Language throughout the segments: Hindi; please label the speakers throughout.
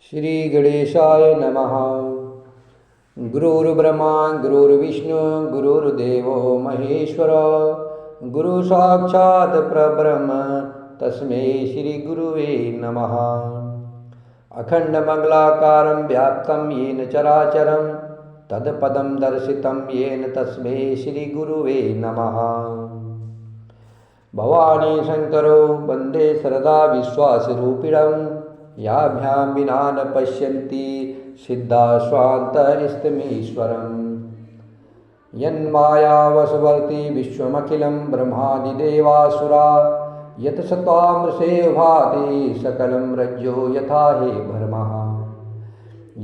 Speaker 1: श्री गणेशाय नमः। गुरुर्ब्रह्मा गुरुर्विष्णु गुरुर्देवो महेश्वर गुरु साक्षात् परब्रह्म तस्मै श्री गुरुवे नमः। अखंडमंगलाकारं व्याप्तं येन चराचरं तत्पदं दर्शितं येन तस्मै श्री गुरुवे नमः। भवानी शंकरो वंदे सरदा विश्वासरूपिणं याभ्यां विना न पश्यन्ति सिद्धा स्वान्तरिस्तमीश्वरम्। यन्मायावशवर्ति विश्वमखिलं ब्रह्मादिदेवासुरा यत् सत्त्वामृषे भाति सकलं रज्जो यथा हे भर्मः।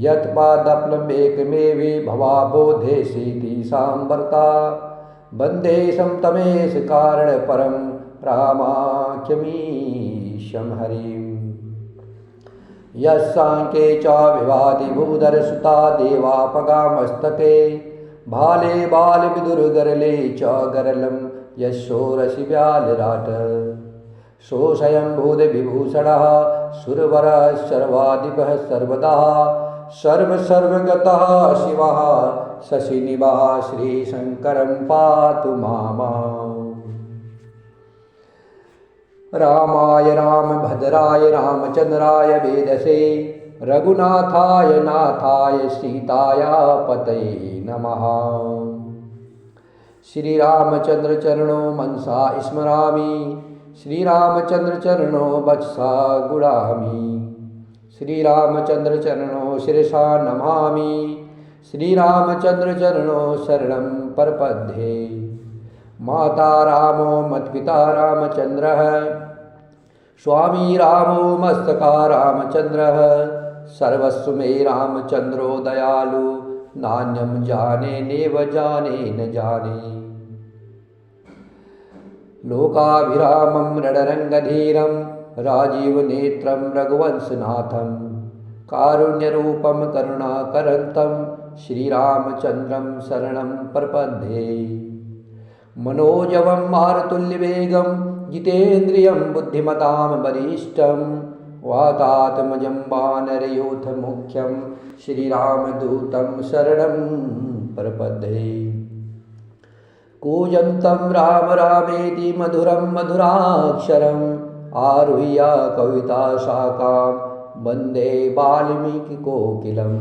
Speaker 1: यत् पादप्लवेकमेवि भवाबोधेसीति सांवर्ता वन्देशं तमेश कारणपरं रामाख्यमीशं हरिम्। यस्साङ्ख्ये च विभाति भूधरसुता देवापगामस्तके भाले बालविदुर्गरले च गरलं यशोरसि व्यालराट। सोऽयंभूतविभूषणः सुरवरः सर्वाधिपः सर्वदा सर्वगतः शिवः शशिनिभः श्रीशङ्करं पातु माम्। रामाय रामभद्राय रामचन्द्राय वेदसे रघुनाथाय नाथाय सीताया पतये नमः। श्रीरामचन्द्र चरणो मनसा स्मरामि श्रीरामचन्द्र चरणो वचसा गुणामि। श्रीरामचन्द्र चरणो शिरसा नमामि श्रीरामचन्द्र चरणो शरणं प्रपद्ये। माता रामो मत्पिता रामचन्द्रः स्वामी रामो मस्तका रामचन्द्रः। सर्वस्व मे रामचन्द्रो दयालु नान्यं जाने नेव जाने न जाने। लोकाभिरामं रणरङ्गधीरं राजीवनेत्रं रघुवंशनाथं कारुण्यरूपं करुणाकरन्तं श्रीरामचन्द्रं शरणं प्रपद्ये। मनोजवं मारुतुल्यवेगं जितेन्द्रियं बुद्धिमतां वरिष्ठं वातात्मजं वानरयूथमुख्यं श्रीरामदूतं शरणं प्रपद्ये। कूजन्तं राम रामेति मधुरं मधुराक्षरम् आरुह्य कविताशाखां वन्दे वाल्मीकिकोकिलम्।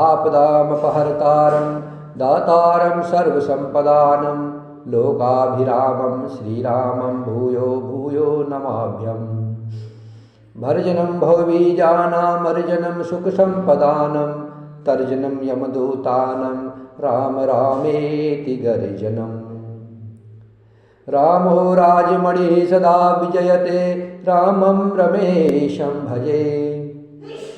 Speaker 1: आपदामपहर्तारं दातारं सर्वसम्पदानं लोकाभिरामं श्रीरामं भूयो भूयो नमाभ्यम्। भर्जनं भवबीजानामर्जनं सुखसम्पदानं तर्जनं यमदूतानं राम रामेति गर्जनम्। रामो राजमणिः सदा विजयते रामं रमेशं भजे।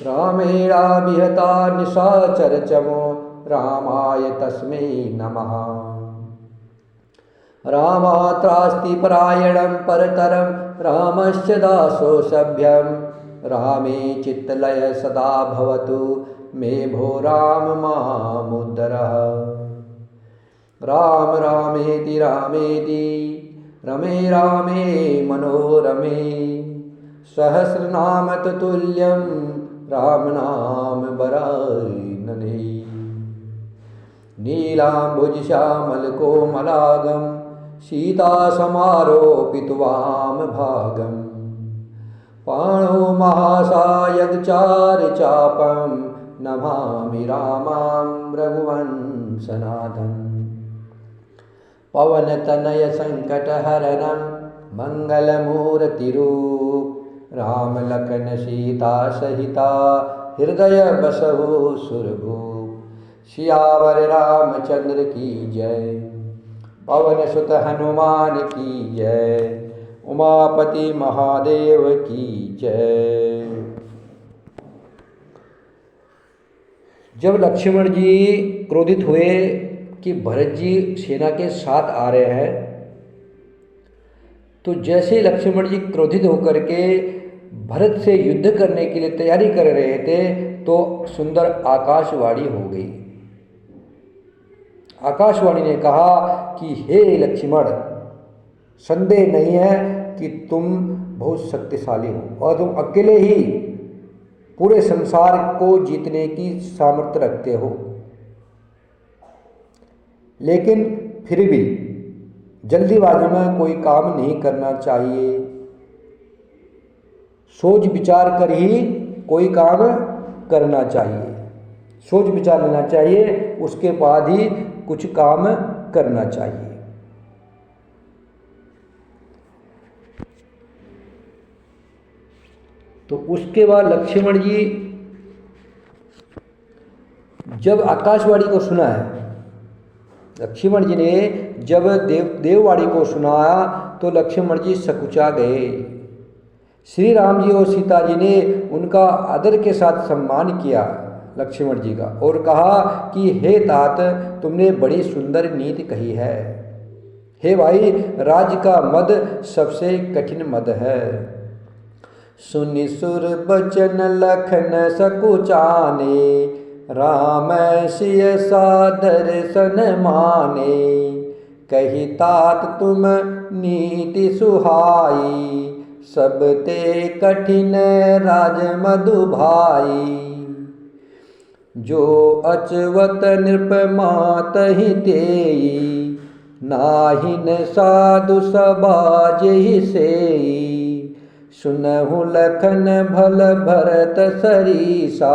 Speaker 1: रामेणाभिहता निशाचरचमो रामाय तस्मै नमः। रामात्रास्ति परायणं परतरं रामस्य दासो सभ्यं। रामे चित्तलय सदा भवतु मे भो राम मामुद्धरः। राम रामेति रामेति रमे रामे मनोरमे सहस्रनाम तुल्यं राम नाम वरानने। नीलाम्बुजश्यामलकोमलागं सीतासमारोपितवामभागं पाणौ महासायगचारचापं नमामि रामं रघुवंशनाथम्। पवनतनयसङ्कटहरणं मङ्गलमूर्तिरूप रामलखन सीता सहिता हृदय बसहु सुरभूप। सियावर रामचंद्र की जय पवन सुत हनुमान की जय उमापति महादेव की जय। जब लक्ष्मण जी क्रोधित हुए कि भरत जी सेना के साथ आ रहे हैं, तो जैसे लक्ष्मण जी क्रोधित होकर के भरत से युद्ध करने के लिए तैयारी कर रहे थे तो सुंदर आकाशवाणी हो गई। आकाशवाणी ने कहा कि हे लक्ष्मण, संदेह नहीं है कि तुम बहुत शक्तिशाली हो और तुम अकेले ही पूरे संसार को जीतने की सामर्थ्य रखते हो, लेकिन फिर भी जल्दीबाजी में कोई काम नहीं करना चाहिए। सोच विचार कर ही कोई काम करना चाहिए, सोच विचार लेना चाहिए, उसके बाद ही कुछ काम करना चाहिए। तो उसके बाद लक्ष्मण जी जब आकाशवाणी को सुना है, लक्ष्मण जी ने जब देववाणी को सुनाया तो लक्ष्मण जी सकुचा गए। श्री राम जी और सीता जी ने उनका आदर के साथ सम्मान किया लक्ष्मण जी का, और कहा कि हे तात, तुमने बड़ी सुंदर नीति कही है। हे भाई, राज का मद सबसे कठिन मद है। सुनि सुर बचन लखन सकुचाने, राम सिय सादर सन माने। कही तात तुम नीति सुहाई, सब ते कठिन राज मधु भाई। जो अचवत नृप मात ही तेई, नाहिन साधु समाज ही सेई। सुनहु लखन भल भरत सरीसा,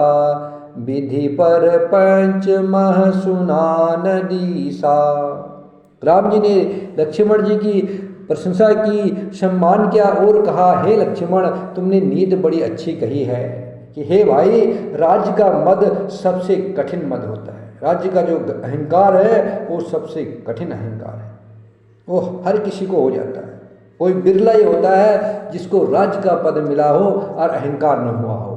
Speaker 1: विधि पर पंच मह सुनान दीसा। राम जी ने लक्ष्मण जी की प्रशंसा की, सम्मान किया और कहा, हे लक्ष्मण, तुमने नीति बड़ी अच्छी कही है कि हे भाई, राज्य का मद सबसे कठिन मद होता है। राज्य का जो अहंकार है वो सबसे कठिन अहंकार है, वो हर किसी को हो जाता है। कोई बिरला ही होता है जिसको राज्य का पद मिला हो और अहंकार न हुआ हो।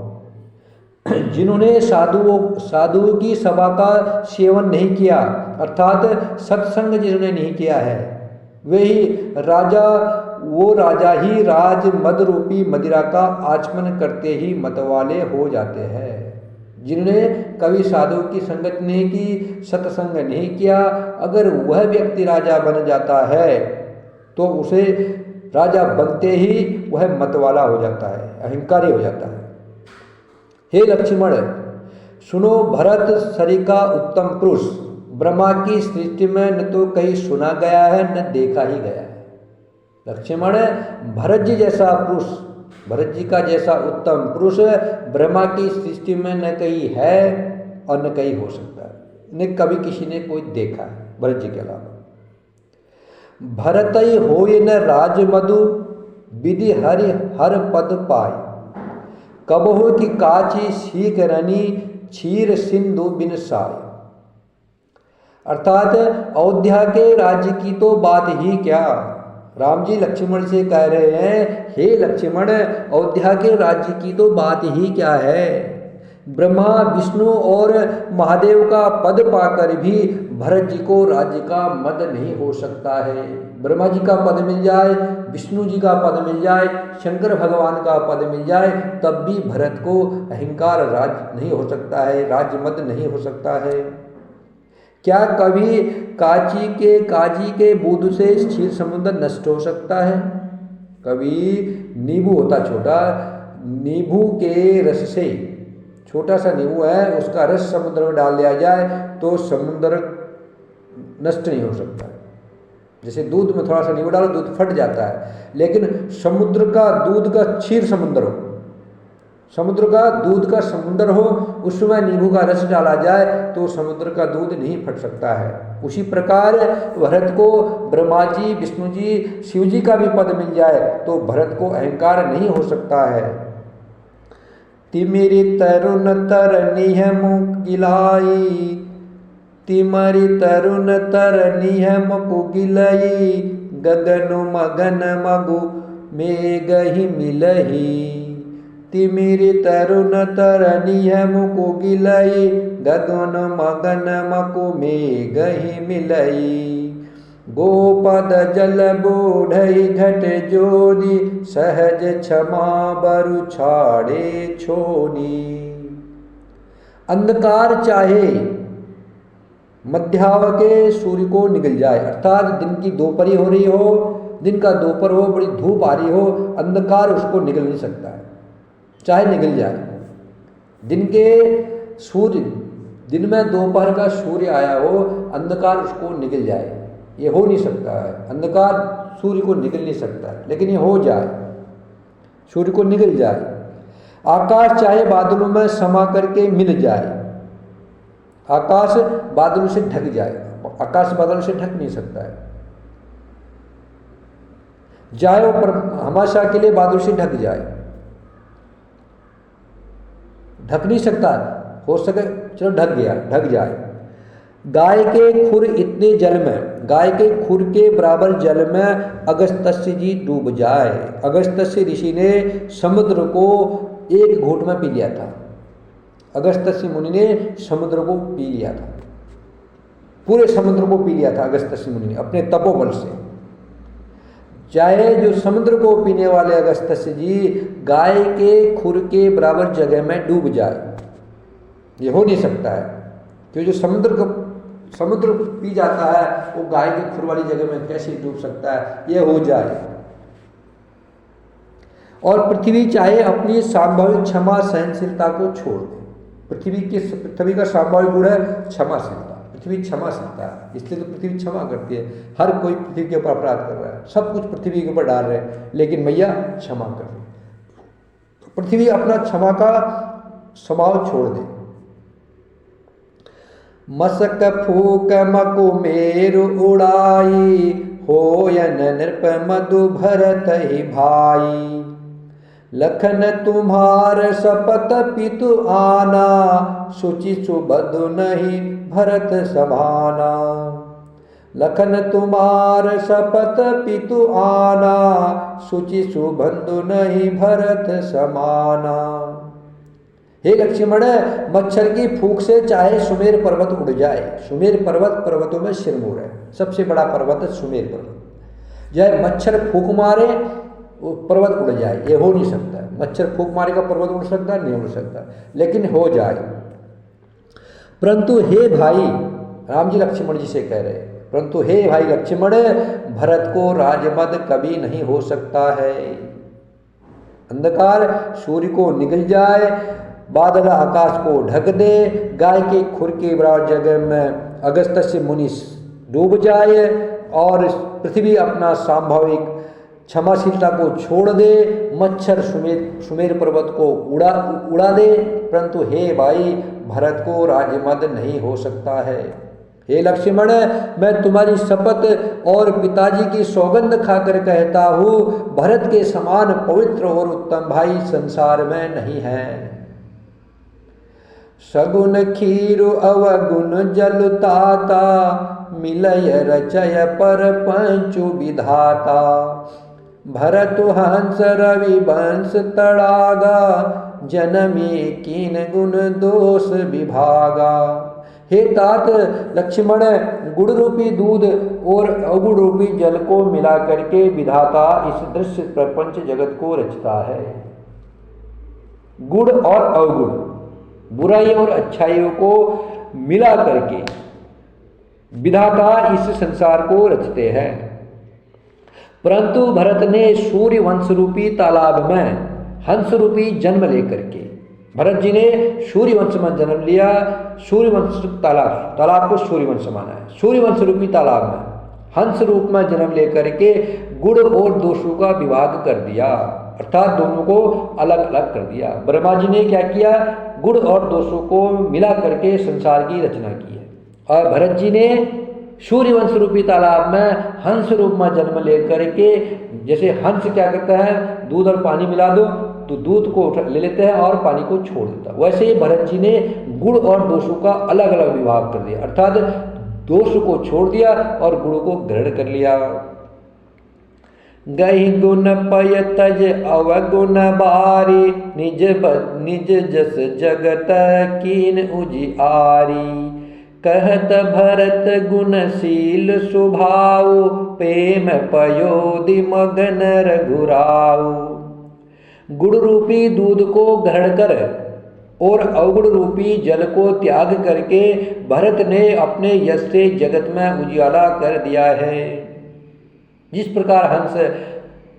Speaker 1: जिन्होंने साधुओं की सभा का सेवन नहीं किया, अर्थात सत्संग जिन्होंने नहीं किया है, वही राजा, वो राजा ही राज मद रूपी मदिरा का आचमन करते ही मतवाले हो जाते हैं। जिन्होंने कभी साधुओं की संगत नहीं की, सत्संग नहीं किया, अगर वह व्यक्ति राजा बन जाता है तो उसे राजा बनते ही वह मतवाला हो जाता है, अहंकारी हो जाता है। हे लक्ष्मण, सुनो, भरत सरिका उत्तम पुरुष ब्रह्मा की सृष्टि में न तो कहीं सुना गया है न देखा ही गया है। लक्ष्मण, भरत जी जैसा पुरुष, भरत जी का जैसा उत्तम पुरुष ब्रह्मा की सृष्टि में न कहीं है और न कहीं हो सकता है, न कभी किसी ने कोई देखा है भरत जी के अलावा। भरत ही होय न राजमधु, विधि हरि हर पद पाय। कबहु की काची सीख रनी, क्षीर सिंधु बिन साय। अर्थात अयोध्या के राज्य की तो बात ही क्या, राम जी लक्ष्मण से कह रहे हैं, हे लक्ष्मण, अयोध्या के राज्य की तो बात ही क्या है। ब्रह्मा, विष्णु और महादेव का पद पाकर भी भरत जी को राज्य का मद नहीं हो सकता है। ब्रह्मा जी का पद मिल जाए, विष्णु जी का पद मिल जाए, शंकर भगवान का पद मिल जाए, तब भी भरत को अहंकार राज नहीं हो सकता है, राज्य मद नहीं हो सकता है। क्या कभी काजी के बूंद से क्षीर समुद्र नष्ट हो सकता है? कभी नींबू होता छोटा, नींबू के रस से, छोटा सा नींबू है, उसका रस समुद्र में डाल दिया जाए तो समुद्र नष्ट नहीं हो सकता है। जैसे दूध में थोड़ा सा नींबू डालो, दूध फट जाता है, लेकिन समुद्र का दूध का क्षीर समुद्र हो, समुद्र का दूध का समुद्र हो, उसमें नींबू का रस डाला जाए तो समुद्र का दूध नहीं फट सकता है। उसी प्रकार भरत को ब्रह्मा जी, विष्णु जी, शिव जी का भी पद मिल जाए तो भरत को अहंकार नहीं हो सकता है। तिमिरी तरुण तरनिह मुगिलाई, तिमरी तरुण तरनिह मुगिलई। गगनु मगन मगु मेघहि मिलही। तिमिरी तरुण तरनिह मुगिलई, गगन मगन मकु मेघहि मिलई। गोपद जल बूढ़ई घट जोनी, सहज क्षमा बरु छाड़े छोनी। अंधकार चाहे मध्याव के सूर्य को निगल जाए, अर्थात दिन की दोपहरी हो रही हो, दिन का दोपहर हो, बड़ी धूप आ रही हो, अंधकार उसको निगल नहीं सकता है, चाहे निगल जाए। दिन में दोपहर का सूर्य आया हो, अंधकार उसको निकल जाए, ये हो नहीं सकता है। अंधकार सूर्य को निकल नहीं सकता है, लेकिन ये हो जाए, सूर्य को निकल जाए। आकाश चाहे बादलों में समा करके मिल जाए, आकाश बादलों से ढक जाए, आकाश बादलों से ढक नहीं सकता है, जाए वो पर हमेशा के लिए बादलों से ढक जाए, ढक नहीं सकता, हो सके चलो ढक गया, ढक जाए। गाय के खुर इतने जल में, गाय के खुर के बराबर जल में अगस्त्य जी डूब जाए। अगस्त्य ऋषि ने समुद्र को एक घूंट में पी लिया था, अगस्त्य मुनि ने समुद्र को पी लिया था, पूरे समुद्र को पी लिया था अगस्त्य मुनि ने अपने तपोबल से। चाहे जो समुद्र को पीने वाले अगस्त्य जी गाय के खुर के बराबर जगह में डूब जाए, ये हो नहीं सकता है, क्योंकि जो समुद्र पी जाता है वो गाय के खुर वाली जगह में कैसे डूब सकता है, ये हो जाए। और पृथ्वी चाहे अपनी संभावित क्षमा सहनशीलता को छोड़ दे। पृथ्वी का संभावित गुण है क्षमाशीलता, पृथ्वी क्षमाशीलता है, इसलिए तो पृथ्वी क्षमा करती है। हर कोई पृथ्वी के ऊपर अपराध कर रहा है, सब कुछ पृथ्वी के ऊपर डाल रहे हैं, लेकिन मैया क्षमा कर रही है। तो पृथ्वी अपना क्षमा का स्वभाव छोड़ दे। मसक फूक मकु मेरु उड़ाई, होयन नृप मधु भरत ही भाई। लखन तुम्हार शपथ पितु आना, शुचि सुबधु नहीं भरत समाना। लखन तुम्हार शपथ पितु आना, शुचि सुबंधु नहीं भरत समाना। हे लक्ष्मण, मच्छर की फूंक से चाहे सुमेर पर्वत उड़ जाए, सुमेर पर्वत पर्वतों में सिरमौर है, सबसे बड़ा पर्वत है सुमेर पर्वत। चाहे मच्छर फूंक मारे वो पर्वत उड़ जाए, ये हो नहीं सकता है। मच्छर फूंक मारेगा पर्वत उड़ सकता है? नहीं उड़ सकता, लेकिन हो जाए। परंतु हे भाई, राम जी लक्ष्मण जी से कह रहे, परंतु हे भाई लक्ष्मण, भरत को राजमद कभी नहीं हो सकता है। अंधकार सूर्य को निकल जाए, बादल आकाश को ढक दे, गाय के खुर के बराबर जगह में अगस्त्य मुनि डूब जाए और पृथ्वी अपना स्वाभाविक क्षमाशीलता को छोड़ दे, मच्छर सुमेर पर्वत को उड़ा दे, परंतु हे भाई भरत को राजमद नहीं हो सकता है। हे लक्ष्मण, मैं तुम्हारी शपथ और पिताजी की सौगंध खाकर कहता हूँ, भरत के समान पवित्र और उत्तम भाई संसार में नहीं है। सगुन खीरु अवगुण जल ताता, मिलय रचय पर पंचु विधाता। भरत हंस रवि वंश तड़ागा, जनमी कीन गुण दोष विभागा। हे तात लक्ष्मण, गुड़ रूपी दूध और अवगुण रूपी जल को मिला करके विधाता इस दृश्य प्रपंच जगत को रचता है। गुड़ और अवगुण, बुराई और अच्छाइयों को मिला करके विधाता इस संसार को रचते हैं। परंतु भरत ने सूर्य वंश रूपी तालाब में हंस रूपी जन्म लेकर के, भरत जी ने सूर्य वंश में जन्म लिया। सूर्य वंश तालाब को सूर्य वंश माना है। सूर्य वंश रूपी तालाब में हंस रूप में जन्म लेकर के गुण और दोषों का विभाग कर दिया, अर्थात दोनों को अलग अलग कर दिया। ब्रह्मा जी ने क्या किया? गुण और दोषों को मिला करके संसार की रचना की है। और भरत जी ने सूर्यवंश रूपी तालाब में हंस रूप में जन्म लेकर के, जैसे हंस क्या करता है, दूध और पानी मिला दो तो दूध को ले लेते हैं और पानी को छोड़ देता है, वैसे ही भरत जी ने गुण और दोषों का अलग अलग विभाग कर दिया, अर्थात दोष को छोड़ दिया और गुण को ग्रहण कर लिया। गहि गुण पय तज अवगुण बारी, निज जस जगत कीन उजियारी। कहत भरत गुणशील स्वभाव, प्रेम पयोधि मगन रघुराऊ। गुण रूपी दूध को ग्रहण कर और अवगुण रूपी जल को त्याग करके भरत ने अपने यश से जगत में उजियाला कर दिया है। जिस प्रकार हंस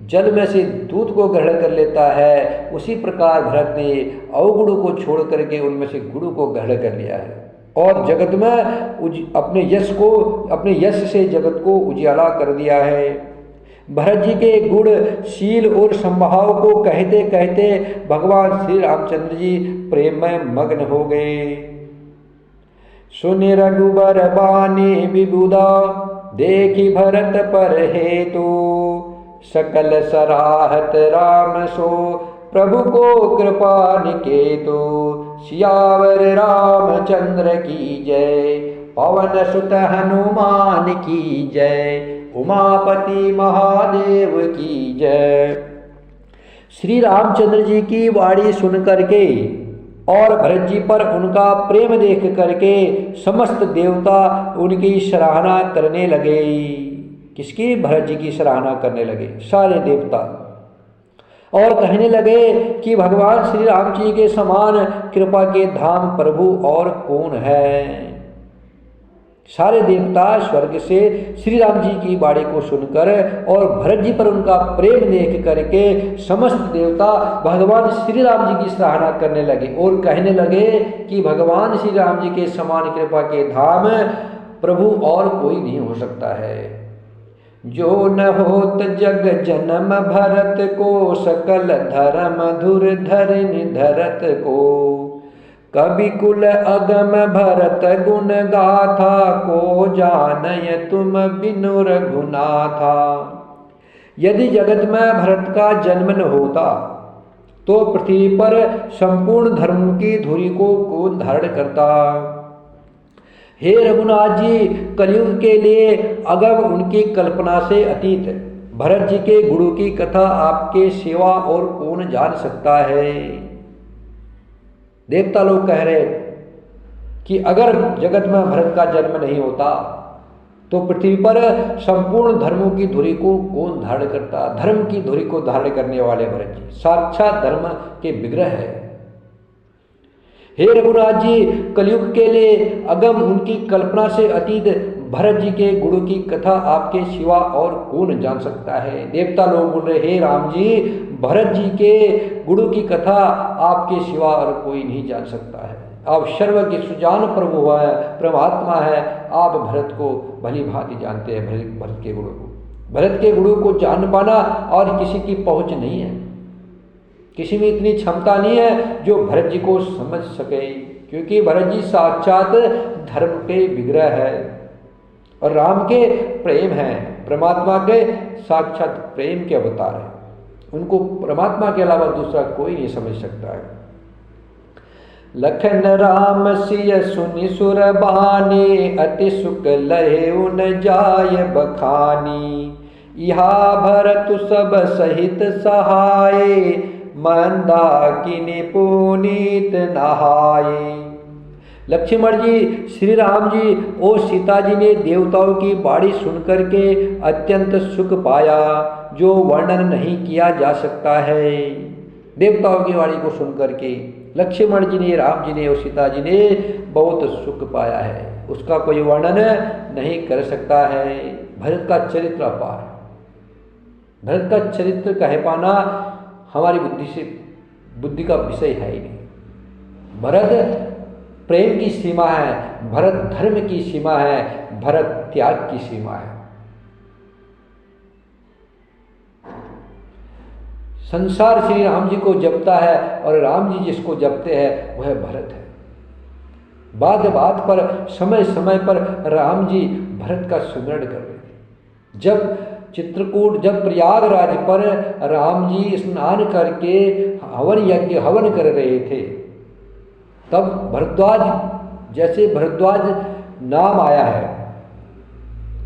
Speaker 1: जल में से दूध को ग्रहण कर लेता है, उसी प्रकार भरत ने अवगुण को छोड़ करके उनमें से गुण को ग्रहण कर लिया है और जगत में अपने यश से जगत को उजियाला कर दिया है। भरत जी के गुण, शील और संभाव को कहते कहते भगवान श्री रामचंद्र जी प्रेम में मग्न हो गए। सुनि रघुबर बानी विबुधा, देखी भरत पर हेतु, सकल सराहत राम सो, प्रभु को कृपा निकेतु। सियावर रामचंद्र की जय, पवन सुत हनुमान की जय, उमापति महादेव की जय। श्री रामचंद्र जी की वाणी सुन करके और भरत जी पर उनका प्रेम देख करके समस्त देवता उनकी सराहना करने लगे। किसकी? भरत जी की सराहना करने लगे सारे देवता और कहने लगे कि भगवान श्री राम जी के समान कृपा के धाम प्रभु और कौन है। सारे देवता स्वर्ग से श्री राम जी की वाणी को सुनकर और भरत जी पर उनका प्रेम देख करके समस्त देवता भगवान श्री राम जी की सराहना करने लगे और कहने लगे कि भगवान श्री राम जी के समान कृपा के धाम प्रभु और कोई नहीं हो सकता है। जो न होत जग जन्म भरत को, सकल धर्म धुर धरिनि धरत को। कवि कुल अगम भरत गुण गाथा, को जानय तुम बिनु रघुनाथा। यदि जगत में भरत का जन्म न होता तो पृथ्वी पर संपूर्ण धर्म की धुरी को कौन धारण करता। हे रघुनाथ जी, कलयुग के लिए अगम उनकी कल्पना से अतीत भरत जी के गुणों की कथा आपके सिवा और कौन जान सकता है। देवता लोग कह रहे कि अगर जगत में भरत का जन्म नहीं होता तो पृथ्वी पर संपूर्ण धर्मों की धुरी को कौन धारण करता। धर्म की धुरी को धारण करने वाले भरत जी साक्षात धर्म के विग्रह है। हे रघुनाथ जी, कलयुग के लिए अगम उनकी कल्पना से अतीत भरत जी के गुणों की कथा आपके सिवा और कौन जान सकता है। देवता लोग बोल रहे, हे राम जी, भरत जी के गुणों की कथा आपके सिवा और कोई नहीं जान सकता है। आप सर्व के सुजान प्रभु है, परमात्मा है, आप भरत को भली भांति जानते हैं। भरत के गुणों को, भरत के गुणों को जान पाना और किसी की पहुंच नहीं है। किसी में इतनी क्षमता नहीं है जो भरत जी को समझ सके, क्योंकि भरत जी साक्षात धर्म के विग्रह है और राम के प्रेम है, परमात्मा के साक्षात प्रेम के अवतार है। उनको परमात्मा के अलावा दूसरा कोई नहीं समझ सकता है। लखन राम सिय सुनि सुर बानी, अति सुख लहे उन जाय बखानी। इहा भरत सब सहित सहाय, मंदाकिनी पुनीत नहाए। लक्ष्मण जी, श्री राम जी और सीता जी ने देवताओं की वाणी सुनकर के अत्यंत सुख पाया, जो वर्णन नहीं किया जा सकता है। देवताओं की वाणी को सुनकर के लक्ष्मण जी ने, राम जी ने और सीता जी ने बहुत सुख पाया है, उसका कोई वर्णन नहीं कर सकता है। भरत का चरित्र अपार, भरत का चरित्र कह पाना हमारी बुद्धि का विषय है ही नहीं। भरत प्रेम की सीमा है, भरत धर्म की सीमा है, भरत त्याग की सीमा है। संसार श्री राम जी को जपता है और राम जी जिसको जपते हैं वह भरत है। बात बात पर, समय समय पर राम जी भरत का सुमरण कर रहे थे। जब चित्रकूट, जब प्रयागराज पर राम जी स्नान करके हवन कर रहे थे, तब भरद्वाज, जैसे भरद्वाज नाम आया है,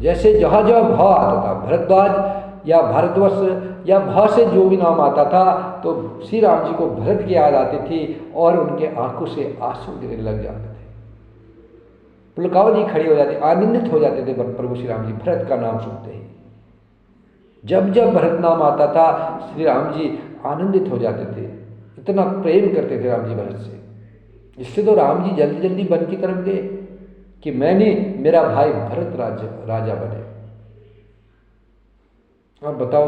Speaker 1: जैसे जहाँ जहाँ भाव आता था, भरद्वाज या भारतवर्ष या भाव से जो भी नाम आता था, तो श्री राम जी को भरत की याद आती थी और उनके आंखों से आंसू गिरने लग जाते थे, पुलकावली खड़ी हो जाती, आनंदित हो जाते थे प्रभु श्री राम जी भरत का नाम सुनते ही। जब जब भरत नाम आता था श्री राम जी आनंदित हो जाते थे, इतना प्रेम करते थे राम जी भरत से। इससे तो राम जी जल्दी जल्दी वन की तरफ गए कि मैंने, मेरा भाई भरत राजा बने। अब बताओ,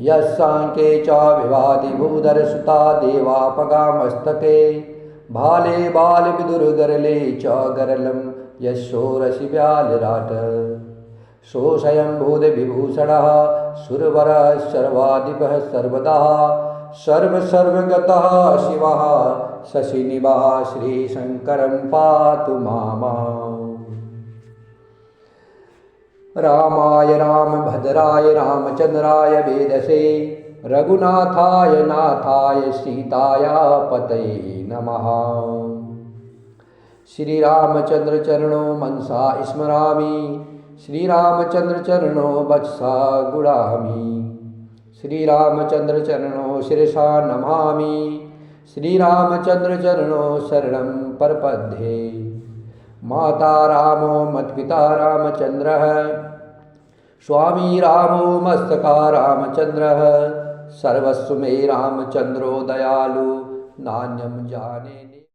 Speaker 1: यस्सांके च विवादि भूधर सुता देवापगा मस्तके भाले बाल विदुर गरले च गरलम यशोरसि व्यालराट सो स्वयंभूत विभूषणः सुरवरः सर्वाधिपः सर्वदा सर्वगतः शिवः शशिनिभः श्रीशङ्करं पातु माम्। रामाय रामभद्राय रामचन्द्राय वेदसे रघुनाथाय नाथाय सीताया पतये नमः। श्री रामचंद्र चरणों मनसा स्मरामि श्री रामचंद्र चरणों वचसा गुणामि श्री रामचंद्र चरणों शिरसा नमामि श्री रामचंद्र चरणों शरणं प्रपद्ये। माता रामो मत्पिता रामचंद्रः स्वामी रामो मस्तका रामचंद्रः सर्वस्व मे रामचंद्रो दयालु नान्यं जाने।